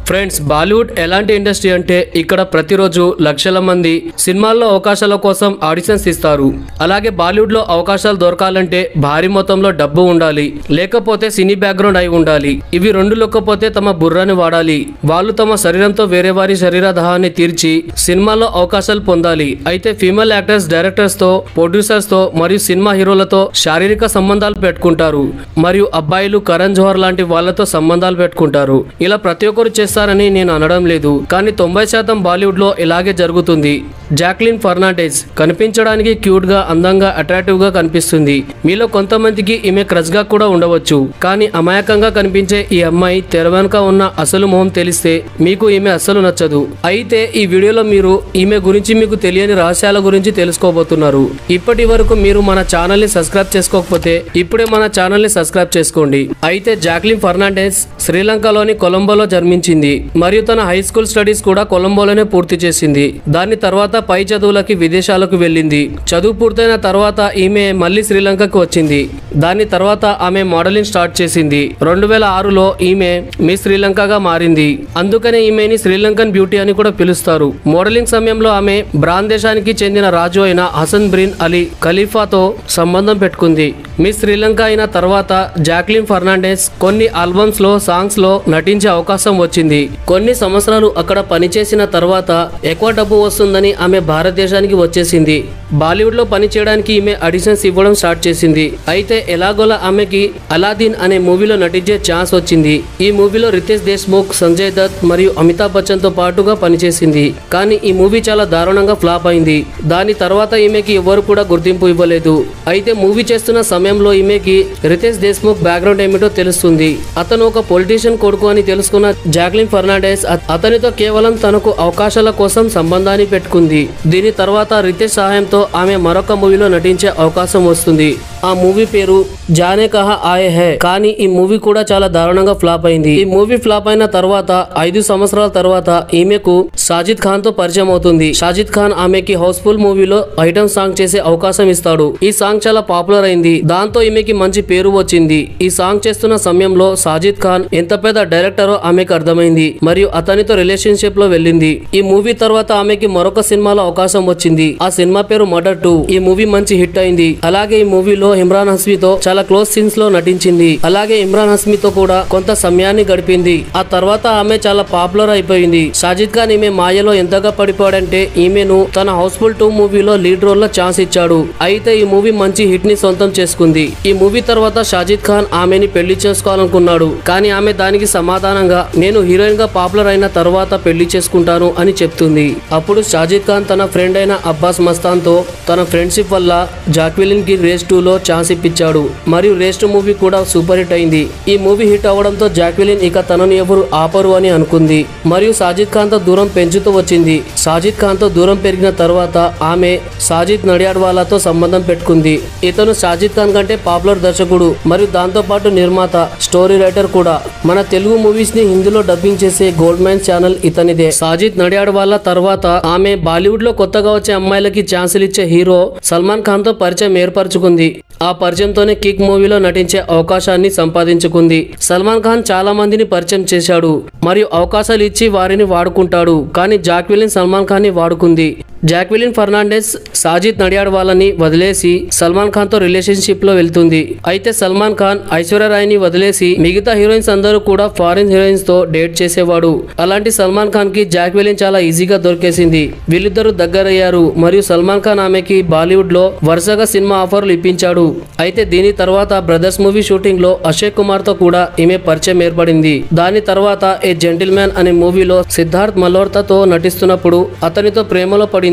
Friends, Bollywood ఎలాంటి industry అంటే ఇక్కడ ప్రతిరోజు లక్షల మంది సినిమాల్లో అవకాశాల కోసం ఆడిషన్స్ ఇస్తారు. అలాగే బాలీవుడ్ లో అవకాశాలు దొరకాలంటే భారీ మొత్తంలో డబ్బు ఉండాలి, లేకపోతే సినీ బ్యాక్గ్రౌండ్ అయి ఉండాలి. ఇవి రెండు లేకపోతే తమ బుర్రని వాడాలి. వాళ్ళు తమ శరీరంతో వేరే వారి శరీర దాహాన్ని తీర్చి సినిమాల్లో అవకాశాలు పొందాలి. అయితే ఫీమేల్ యాక్టర్స్ డైరెక్టర్స్ తో, ప్రొడ్యూసర్స్ తో మరియు సినిమా హీరోలతో శారీరక సంబంధాలు పెట్టుకుంటారు. మరియు అబ్బాయిలు కరణ్ జోహర్ లాంటి వాళ్ళతో సంబంధాలు పెట్టుకుంటారు. ఇలా ప్రతి ఒక్కరు చేస్తారని నేను అనడం లేదు, కానీ 90% బాలీవుడ్ లో ఇలాగే జరుగుతుంది. జాక్లిన్ ఫెర్నాండెజ్ కనిపించడానికి క్యూట్ గా, అందంగా, అట్రాక్టివ్ గా కనిపిస్తుంది. మీలో కొంతమందికి ఈమె క్రష్ గా కూడా ఉండవచ్చు. కానీ అమాయకంగా కనిపించే ఈ అమ్మాయి తెర వెనుక ఉన్న అసలు మొహం తెలిస్తే మీకు ఈమె అస్సలు నచ్చదు. అయితే ఈ వీడియోలో మీరు ఈమె గురించి మీకు తెలియని రహస్యాల గురించి తెలుసుకోబోతున్నారు. ఇప్పటి వరకు మీరు మన ఛానల్ ని సబ్స్క్రైబ్ చేసుకోకపోతే ఇప్పుడే మన ఛానల్ ని సబ్స్క్రైబ్ చేసుకోండి. అయితే జాక్లిన్ ఫెర్నాండెజ్ శ్రీలంకలోని కొలంబోలో జన్మించింది మరియు తన హై స్కూల్ స్టడీస్ కూడా కొలంబోలోనే పూర్తి చేసింది. దాని తర్వాత పై చదువులకి విదేశాలకు వెళ్ళింది. చదువు పూర్తయిన తర్వాత ఈమె మళ్ళీ శ్రీలంకకు వచ్చింది. దాని తర్వాత ఆమె మోడలింగ్ స్టార్ట్ చేసింది. 2006లో ఈమె మిస్ శ్రీలంకగా మారింది. అందుకనే ఈమెని శ్రీలంకన్ బ్యూటీ అని కూడా పిలుస్తారు. మోడలింగ్ సమయంలో ఆమె బ్రాన్ దేశానికి చెందిన రాజు అయిన హసన్ బిన్ అలీ ఖలీఫాతో సంబంధం పెట్టుకుంది. మిస్ శ్రీలంక అయిన తర్వాత జాక్లిన్ ఫెర్నాండెజ్ కొన్ని ఆల్బమ్స్ లో, సాంగ్స్ లో నటించే అవకాశం వచ్చింది. కొన్ని సంవత్సరాలు అక్కడ పనిచేసిన తర్వాత ఎక్కువ డబ్బు వస్తుందని ఆమె భారతదేశానికి వచ్చేసింది. బాలీవుడ్ లో పని చేయడానికి ఈమె ఆడిషన్స్ ఇవ్వడం స్టార్ట్ చేసింది. అయితే ఎలాగోలా ఆమెకి అలాదీన్ అనే మూవీలో నటించే ఛాన్స్ వచ్చింది. ఈ మూవీలో రితేష్ దేశ్ముఖ్, సంజయ్ దత్ మరియు అమితాబ్ బచ్చన్ తో పాటుగా పనిచేసింది. కానీ ఈ మూవీ చాలా దారుణంగా ఫ్లాప్ అయింది. దాని తర్వాత ఈమెకి ఎవరు కూడా గుర్తింపు ఇవ్వలేదు. అయితే మూవీ చేస్తున్న సమయంలో ఈమెకి రితేష్ దేశ్ముఖ్ బ్యాక్గ్రౌండ్ ఏమిటో తెలుస్తుంది. అతను ఒక పొలిటీషియన్ కొడుకు అని తెలుసుకున్న జాక్లిన్ ఫెర్నాండెజ్ అతనితో కేవలం తనకు అవకాశాల కోసం సంబంధాన్ని పెట్టుకుంది. దీని తర్వాత రితేష్ సహాయంతో ఆమె మరొక మూవీలో నటించే అవకాశం వస్తుంది. ఆ మూవీ పేరు జానే కహా ఆయే హై. కానీ ఈ మూవీ కూడా చాలా దారుణంగా ఫ్లాప్ అయింది. ఈ మూవీ ఫ్లాప్ అయిన తర్వాత 5 సంవత్సరాల తర్వాత ఈమెకు సాజిద్ ఖాన్ తో పరిచయం అవుతుంది. సాజిద్ ఖాన్ ఆమెకి హౌస్ఫుల్ మూవీలో ఐటమ్ సాంగ్ చేసే అవకాశం ఇస్తాడు. ఈ సాంగ్ చాలా పాపులర్ అయింది. దాంతో ఈమెకి మంచి పేరు వచ్చింది. ఈ సాంగ్ చేస్తున్న సమయంలో సాజిద్ ఖాన్ ఎంత పెద్ద డైరెక్టరో ఆమెకు అర్థమైంది మరియు అతనితో రిలేషన్షిప్ లో వెళ్ళింది. ఈ మూవీ తర్వాత ఆమెకి మరొక సినిమాలో అవకాశం వచ్చింది. ఆ సినిమా పేరు మర్డర్ 2. ఈ మూవీ మంచి హిట్ అయింది. అలాగే ఈ మూవీలో ఇమ్రాన్ హస్మీతో చాలా క్లోజ్ సీన్స్ లో నటించింది. అలాగే ఇమ్రాన్ హస్మీతో కూడా కొంత సమయాన్ని గడిపింది. ఆ తర్వాత ఆమె చాలా పాపులర్ అయిపోయింది. సాజిద్ ఖాన్ ఈమె మాయలో ఎంతగా పడిపోయాడంటే ఈమెను తన హౌస్ఫుల్ 2 మూవీలో లీడ్ రోల్ లో ఛాన్స్ ఇచ్చాడు. అయితే ఈ మూవీ మంచి హిట్ ని సొంతం చేసుకుంది. ఈ మూవీ తర్వాత సాజిద్ ఖాన్ ఆమెని పెళ్లి చేసుకోవాలనుకున్నాడు. కానీ ఆమె దానికి సమాధానంగా నేను హీరోయిన్ గా పాపులర్ అయిన తర్వాత పెళ్లి చేసుకుంటాను అని చెప్తుంది. అప్పుడు సాజిద్ ఖాన్ తన ఫ్రెండ్ అయిన అబ్బాస్ మస్తాన్ తో తన ఫ్రెండ్షిప్ వల్ల జాక్విలిన్ కి రేస్ 2లో ఛాన్స్ ఇప్పించాడు మరియు రేస్ 2 మూవీ కూడా సూపర్ హిట్ అయింది. ఈ మూవీ హిట్ అవడంతో జాక్విలిన్ ఇక తనను ఎవరు ఆపరు అని అనుకుంది మరియు సాజిద్ ఖాన్ తో దూరం పెంచుతూ వచ్చింది. సాజిద్ ఖాన్ తో దూరం పెరిగిన తర్వాత ఆమె సాజిద్ నడియాడ్వాలాతో సంబంధం పెట్టుకుంది. ఇతను సాజిద్ ఖాన్ కంటే పాపులర్ దర్శకుడు మరియు దాంతో పాటు నిర్మాత, స్టోరీ రైటర్ కూడా. మన తెలుగు మూవీస్ ని హిందీలో డబ్బింగ్ చేసే గోల్డ్ మైన్ ఛానల్ ఇతనిదే. సాజిద్ నడియాడ్వాలా తర్వాత ఆమె బాలీవుడ్ లో కొత్తగా వచ్చే అమ్మాయిలకి ఛాన్సులు ఇచ్చే హీరో సల్మాన్ ఖాన్ తో పరిచయం ఏర్పరచుకుంది. ఆ పరిచయంతోనే కిక్ మూవీలో నటించే అవకాశాన్ని సంపాదించుకుంది. సల్మాన్ ఖాన్ చాలా మందిని పరిచయం చేశాడు మరియు అవకాశాలు ఇచ్చి వారిని వాడుకుంటాడు. కానీ జాక్విలిన్ సల్మాన్ ఖాన్ ని వాడుకుంది. జాక్విలిన్ ఫెర్నాండెజ్ సాజిద్ నడియాడ్వాలాని వదిలేసి సల్మాన్ ఖాన్ తో రిలేషన్షిప్ లో వెళ్తుంది. అయితే సల్మాన్ ఖాన్ ఐశ్వర్యరాయ్ ని వదిలేసి మిగతా హీరోయిన్స్ అందరూ కూడా ఫారిన్ హీరోయిన్స్ తో డేట్ చేసేవాడు. అలాంటి సల్మాన్ ఖాన్ కి జాక్విలిన్ చాలా ఈజీగా దొరికేసింది. వీళ్ళిద్దరూ దగ్గరయ్యారు మరియు సల్మాన్ ఖాన్ ఆమెకి బాలీవుడ్ లో వరుసగా సినిమా ఆఫర్లు ఇప్పించాడు. అయితే దీని తర్వాత బ్రదర్స్ మూవీ షూటింగ్ లో అక్షయ్ కుమార్ తో కూడా ఈమె పరిచయం ఏర్పడింది. దాని తర్వాత ఏ జెంటిల్మ్యాన్ అనే మూవీలో సిద్ధార్థ్ మల్హోత్రాతో నటిస్తున్నప్పుడు అతనితో ప్రేమలో పడింది.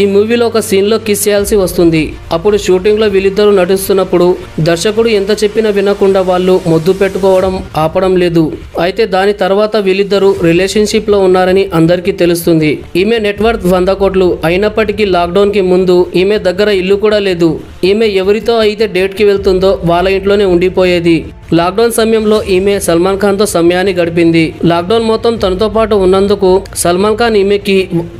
ఈ మూవీలో ఒక సీన్ లో కిస్ చేయాల్సి వస్తుంది. అప్పుడు షూటింగ్ లో వీళ్ళిద్దరూ నటిస్తున్నప్పుడు దర్శకుడు ఎంత చెప్పినా వినకుండా వాళ్ళు ముద్దు పెట్టుకోవడం ఆపడం లేదు. అయితే దాని తర్వాత వీళ్ళిద్దరూ రిలేషన్షిప్ లో ఉన్నారని అందరికీ తెలుస్తుంది. ఈమె నెట్వర్క్ 100 కోట్లు అయినప్పటికీ లాక్డౌన్ కి ముందు ఈమె దగ్గర ఇల్లు కూడా లేదు. ఈమె ఎవరితో అయితే డేట్కి వెళ్తుందో వాళ్ళ ఇంట్లోనే ఉండిపోయేది. లాక్డౌన్ సమయంలో ఈమె సల్మాన్ ఖాన్తో సమయాన్ని గడిపింది. లాక్డౌన్ మొత్తం తనతో పాటు ఉన్నందుకు సల్మాన్ ఖాన్ ఈమెకి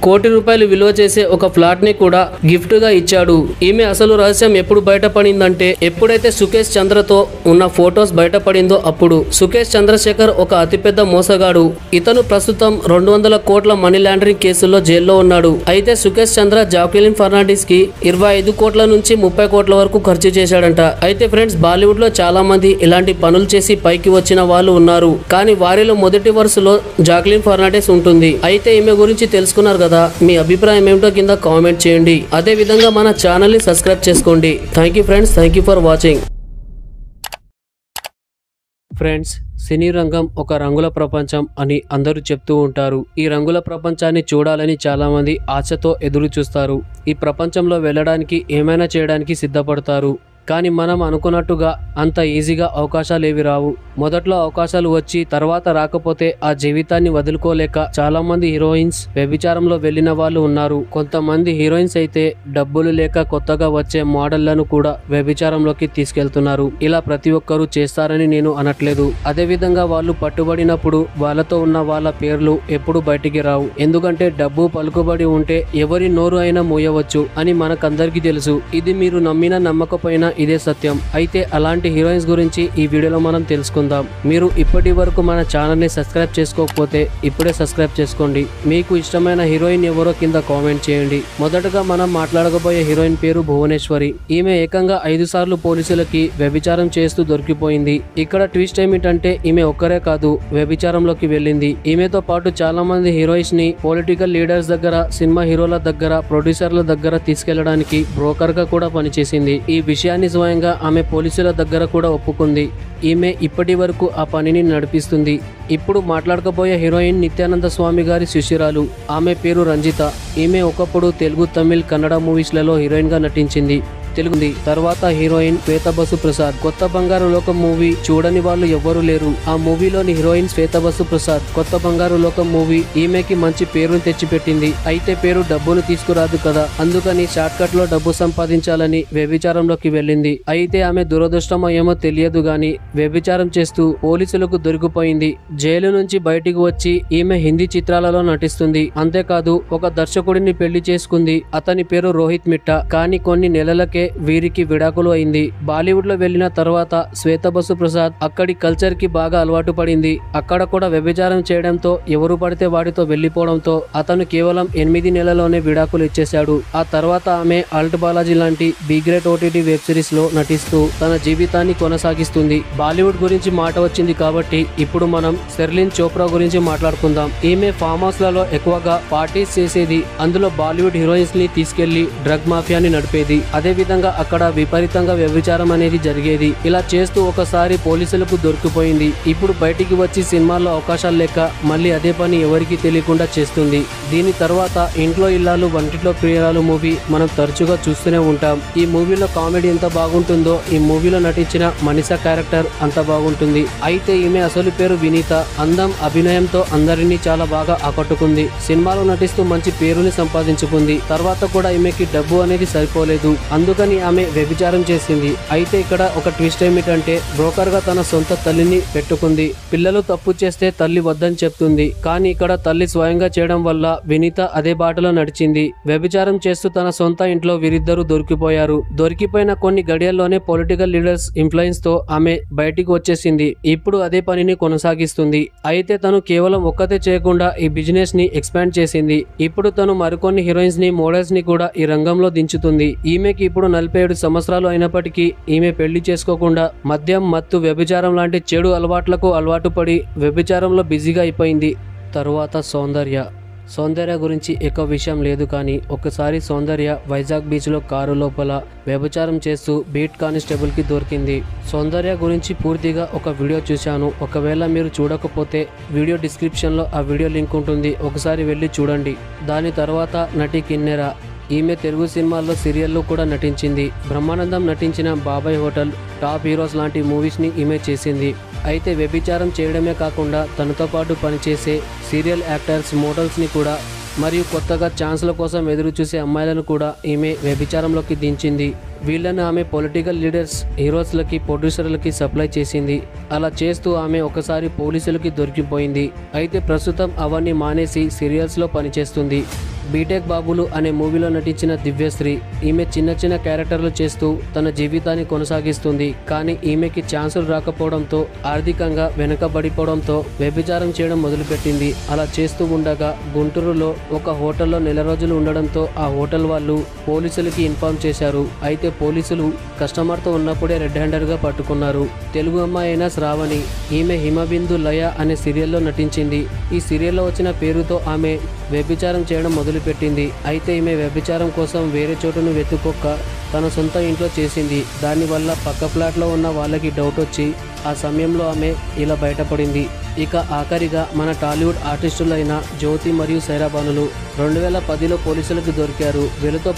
₹1 కోటి విలువ చేసే ఒక ఫ్లాట్ ని కూడా గిఫ్ట్ గా ఇచ్చాడు. ఈమె అసలు రహస్యం ఎప్పుడు బయటపడిందంటే ఎప్పుడైతే సుకేష్ చంద్రతో ఉన్న ఫొటోస్ బయటపడిందో అప్పుడు. సుకేష్ చంద్రశేఖర్ ఒక అతిపెద్ద మోసగాడు. ఇతను ప్రస్తుతం 200 కోట్ల మనీ లాండరింగ్ కేసుల్లో జైల్లో ఉన్నాడు. అయితే సుకేష్ చంద్ర జాక్విలిన్ ఫెర్నాండెస్ కి 25 కోట్ల నుంచి 30 కోట్ల వరకు ఖర్చు చేశాడంట. అయితే ఫ్రెండ్స్, బాలీవుడ్ లో చాలా మంది ఇలాంటి పనులు చేసి పైకి వచ్చిన వాళ్ళు ఉన్నారు. కానీ వారిలో మొదటి వరుసలో జాక్విలిన్ ఫెర్నాండెస్ ఉంటుంది. అయితే ఈమె గురించి తెలుసుకున్నారు కదా, మీ అభిప్రాయం ఏమిటో కింద కామెంట్ చేయండి. అదే విధంగా మన ఛానల్ ని సబ్స్క్రైబ్ చేసుకోండి. Thank you friends, thank you for watching. Friends, సినీ రంగం ఒక రంగుల ప్రపంచం అని అందరూ చెప్తూ ఉంటారు. ఈ రంగుల ప్రపంచాన్ని చూడాలని చాలా మంది ఆశతో ఎదురు చూస్తారు. ఈ ప్రపంచంలో వెళ్ళడానికి ఏమైనా చేయడానికి సిద్ధపడతారు. కానీ మనం అనుకున్నట్టుగా అంత ఈజీగా అవకాశాలు ఏవి రావు. మొదట్లో అవకాశాలు వచ్చి తర్వాత రాకపోతే ఆ జీవితాన్ని వదులుకోలేక చాలా మంది హీరోయిన్స్ వ్యభిచారంలో వెళ్లిన వాళ్ళు ఉన్నారు. కొంతమంది హీరోయిన్స్ అయితే డబ్బులు లేక కొత్తగా వచ్చే మోడళ్లను కూడా వ్యభిచారంలోకి తీసుకెళ్తున్నారు. ఇలా ప్రతి ఒక్కరూ చేస్తారని నేను అనట్లేదు. అదే విధంగా వాళ్ళు పట్టుబడినప్పుడు వాళ్ళతో ఉన్న వాళ్ళ పేర్లు ఎప్పుడు బయటికి రావు. ఎందుకంటే డబ్బు పలుకుబడి ఉంటే ఎవరి నోరు అయినా మూయవచ్చు అని మనకందరికీ తెలుసు. ఇది మీరు నమ్మినా నమ్మకపోయినా ఇదే సత్యం. అయితే అలాంటి హీరోయిన్స్ గురించి ఈ వీడియోలో మనం తెలుసుకుందాం. మీరు ఇప్పటి వరకు మన ఛానల్ ని సబ్స్క్రైబ్ చేసుకోకపోతే ఇప్పుడే సబ్స్క్రైబ్ చేసుకోండి. మీకు ఇష్టమైన హీరోయిన్ ఎవరో కింద కామెంట్ చేయండి. మొదటగా మనం మాట్లాడకపోయే హీరోయిన్ పేరు భువనేశ్వరి. ఈమె ఏకంగా 5 సార్లు పోలీసులకి వ్యభిచారం చేస్తూ దొరికిపోయింది. ఇక్కడ ట్విస్ట్ ఏమిటంటే ఈమె ఒక్కరే కాదు వ్యభిచారంలోకి వెళ్ళింది. ఈమెతో పాటు చాలా మంది హీరోయిన్స్ ని పొలిటికల్ లీడర్స్ దగ్గర, సినిమా హీరోల దగ్గర, ప్రొడ్యూసర్ల దగ్గర తీసుకెళ్లడానికి బ్రోకర్ గా కూడా పనిచేసింది. ఈ విషయాన్ని స్వయంగా ఆమె పోలీసుల దగ్గర కూడా ఒప్పుకుంది. ఈమె ఇప్పటి వరకు ఆ పనిని నడిపిస్తుంది. ఇప్పుడు మాట్లాడకపోయే హీరోయిన్ నిత్యానంద స్వామి గారి శిష్యురాలు. ఆమె పేరు రంజిత. ఈమె ఒకప్పుడు తెలుగు, తమిళ్, కన్నడ మూవీస్లలో హీరోయిన్ గా నటించింది. తెలుగుంది. తర్వాత హీరోయిన్ శ్వేత బసు ప్రసాద్. కొత్త బంగారు లోకం మూవీ చూడని వాళ్ళు ఎవ్వరూ లేరు. ఆ మూవీలోని హీరోయిన్ శ్వేత బసు ప్రసాద్. కొత్త బంగారు లోకం మూవీ ఈమెకి మంచి పేరును తెచ్చిపెట్టింది. అయితే పేరు డబ్బును తీసుకురాదు కదా, అందుకని షార్ట్ కట్ లో డబ్బు సంపాదించాలని వ్యభిచారంలోకి వెళ్ళింది. అయితే ఆమె దురదృష్టమో ఏమో తెలియదు గాని వ్యభిచారం చేస్తూ పోలీసులకు దొరికిపోయింది. జైలు నుంచి బయటికి వచ్చి ఈమె హిందీ చిత్రాలలో నటిస్తుంది. అంతేకాదు ఒక దర్శకుడిని పెళ్లి చేసుకుంది. అతని పేరు రోహిత్ మిట్టా. కానీ కొన్ని నెలలకే వీరికి విడాకులు అయింది. బాలీవుడ్ లో వెళ్లిన తర్వాత శ్వేత బసు ప్రసాద్ అక్కడి కల్చర్ కి బాగా అలవాటు పడింది. అక్కడ కూడా వ్యభిచారం చేయడంతో ఎవరు పడితే వాడితో వెళ్లిపోవడంతో అతను కేవలం 8 నెలల్లోనే విడాకులు ఇచ్చేశాడు. ఆ తర్వాత ఆమె ఆల్ట్ బాలాజీ లాంటి be great OTT web series లో నటిస్తూ తన జీవితాన్ని కొనసాగిస్తుంది. బాలీవుడ్ గురించి మాట వచ్చింది కాబట్టి ఇప్పుడు మనం షెర్లిన్ చోప్రా గురించి మాట్లాడుకుందాం. ఈమె ఫామ్ హౌస్ లలో ఎక్కువగా పార్టీస్ చేసేది. అందులో బాలీవుడ్ హీరోయిన్స్ ని తీసుకెళ్లి డ్రగ్ మాఫియాని నడిపేది. అదే విధంగా అక్కడ విపరీతంగా వ్యభిచారం అనేది జరిగేది. ఇలా చేస్తూ ఒకసారి పోలీసులకు దొరికిపోయింది. ఇప్పుడు బయటికి వచ్చి సినిమాల్లో అవకాశాలు లేక మళ్ళీ అదే పని ఎవరికి తెలియకుండా చేస్తుంది. దీని తర్వాత ఇంట్లో ఇల్లాలు వంటిలో ప్రియురాలు మూవీ మనం తరచుగా చూస్తూనే ఉంటాం. ఈ మూవీలో కామెడీ ఎంత బాగుంటుందో ఈ మూవీలో నటించిన మనిషా క్యారెక్టర్ అంత బాగుంటుంది. అయితే ఈమె అసలు పేరు వినీత. అందం, అభినయంతో అందరినీ చాలా బాగా ఆకట్టుకుంది. సినిమాలో నటిస్తూ మంచి పేరుని సంపాదించుకుంది. తర్వాత కూడా ఈమెకి డబ్బు అనేది సరిపోలేదు. అందుకని ఆమె వ్యభిచారం చేసింది. అయితే ఇక్కడ ఒక ట్విస్ట్ ఏమిటంటే బ్రోకర్ గా తన సొంత తల్లిని పెట్టుకుంది. పిల్లలు తప్పు చేస్తే తల్లి వద్దని చెప్తుంది. కానీ ఇక్కడ తల్లి స్వయంగా చేయడం వల్ల వినీత అదే బాటలో నడిచింది. వ్యభిచారం చేస్తూ తన సొంత ఇంట్లో వీరిద్దరూ దొరికిపోయారు. దొరికిపోయిన కొన్ని గడియల్లోనే పొలిటికల్ లీడర్స్ ఇన్ఫ్లుయెన్స్ తో ఆమె బయటికి వచ్చేసింది. ఇప్పుడు అదే పనిని కొనసాగిస్తుంది. అయితే తను కేవలం ఒక్కతే చేయకుండా ఈ బిజినెస్ ని ఎక్స్పాండ్ చేసింది. ఇప్పుడు తను మరికొన్ని హీరోయిన్స్ ని, మోడల్స్ ని కూడా ఈ రంగంలో దించుతుంది. ఈమెకి ఇప్పుడు 47 సంవత్సరాలు అయినప్పటికీ ఈమె పెళ్లి చేసుకోకుండా మద్యం, మత్తు, వ్యభిచారం లాంటి చెడు అలవాట్లకు అలవాటు పడి వ్యభిచారంలో బిజీగా అయిపోయింది. తరువాత సౌందర్య గురించి ఎక్కువ విషయం లేదు. కానీ ఒకసారి సౌందర్య వైజాగ్ బీచ్ లో కారు లోపల వ్యభిచారం చేస్తూ బీట్ కానిస్టేబుల్ కి దొరికింది. సౌందర్య గురించి పూర్తిగా ఒక వీడియో చూశాను. ఒకవేళ మీరు చూడకపోతే వీడియో డిస్క్రిప్షన్ లో ఆ వీడియో లింక్ ఉంటుంది. ఒకసారి వెళ్ళి చూడండి. దాని తర్వాత నటి కిన్నెర. ఈమె తెలుగు సినిమాల్లో, సీరియల్లో కూడా నటించింది. బ్రహ్మానందం నటించిన బాబాయ్ హోటల్, టాప్ హీరోస్ లాంటి మూవీస్ ని ఈమె చేసింది. అయితే వ్యభిచారం చేయడమే కాకుండా తనతో పాటు పనిచేసే సీరియల్ యాక్టర్స్, మోడల్స్ ని కూడా మరియు కొత్తగా ఛాన్స్ల కోసం ఎదురు చూసే అమ్మాయిలను కూడా ఈమె వ్యభిచారంలోకి దించింది. వీళ్ళను ఆమె పొలిటికల్ లీడర్స్, హీరోస్లకి, ప్రొడ్యూసర్లకి సప్లై చేసింది. అలా చేస్తూ ఆమె ఒకసారి పోలీసులకి దొరికిపోయింది. అయితే ప్రస్తుతం అవన్నీ మానేసి సీరియల్స్లో పనిచేస్తుంది. బీటెక్ బాబులు అనే మూవీలో నటించిన దివ్యశ్రీ ఈమె చిన్న చిన్న క్యారెక్టర్లు చేస్తూ తన జీవితాన్ని కొనసాగిస్తుంది. కానీ ఈమెకి ఛాన్సులు రాకపోవడంతో, ఆర్థికంగా వెనుకబడిపోవడంతో వ్యభిచారం చేయడం మొదలుపెట్టింది. అలా చేస్తూ ఉండగా గుంటూరులో ఒక హోటల్లో నెల రోజులు ఉండడంతో ఆ హోటల్ వాళ్ళు పోలీసులకి ఇన్ఫార్మ్ చేశారు. అయితే పోలీసులు కస్టమర్తో ఉన్నప్పుడే రెడ్ హ్యాండర్గా పట్టుకున్నారు. తెలుగు అమ్మాయి అయిన శ్రావణి, ఈమె హిమబిందు లయ అనే సీరియల్లో నటించింది. ఈ సీరియల్లో వచ్చిన పేరుతో ఆమె వ్యభిచారం చేయడం మొదలుపెట్టింది. అయితే ఈమె వ్యభిచారం కోసం వేరే చోటును వెతుక్కోక తన సొంత ఇంట్లో చేసింది. దానివల్ల పక్క ఫ్లాట్లో ఉన్న వాళ్ళకి డౌట్ వచ్చి ఆ సమయంలో ఆమె ఇలా బయటపడింది. ఇక ఆఖరిగా మన టాలీవుడ్ ఆర్టిస్టులైన జ్యోతి మరియు సైరాబానులు 2010లో పోలీసులకు దొరికారు. వీళ్ళతో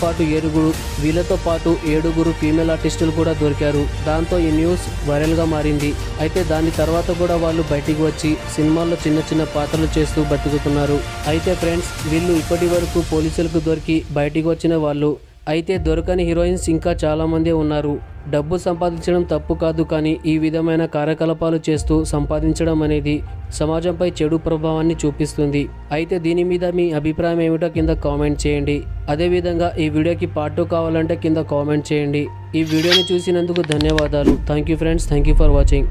పాటు 7 ఫీమేల్ ఆర్టిస్టులు కూడా దొరికారు. దాంతో ఈ న్యూస్ వైరల్గా మారింది. అయితే దాని తర్వాత కూడా వాళ్ళు బయటికి వచ్చి సినిమాల్లో చిన్న చిన్న పాత్రలు చేస్తూ బతుకుతున్నారు. అయితే ఫ్రెండ్స్, వీళ్ళు ఇప్పటి వరకు పోలీసులకు దొరికి బయటికి వచ్చిన వాళ్ళు. అయితే దొరకని హీరోయిన్స్ ఇంకా చాలామంది ఉన్నారు. డబ్బు సంపాదించడం తప్పు కాదు, కానీ ఈ విధమైన కార్యకలాపాలు చేస్తూ సంపాదించడం అనేది సమాజంపై చెడు ప్రభావాన్ని చూపిస్తుంది. అయితే దీని మీద మీ అభిప్రాయం ఏమిటో కింద కామెంట్ చేయండి. అదేవిధంగా ఈ వీడియోకి పార్ట్ 2 కావాలంటే కింద కామెంట్ చేయండి. ఈ వీడియోని చూసినందుకు ధన్యవాదాలు. Thank you friends, thank you for watching.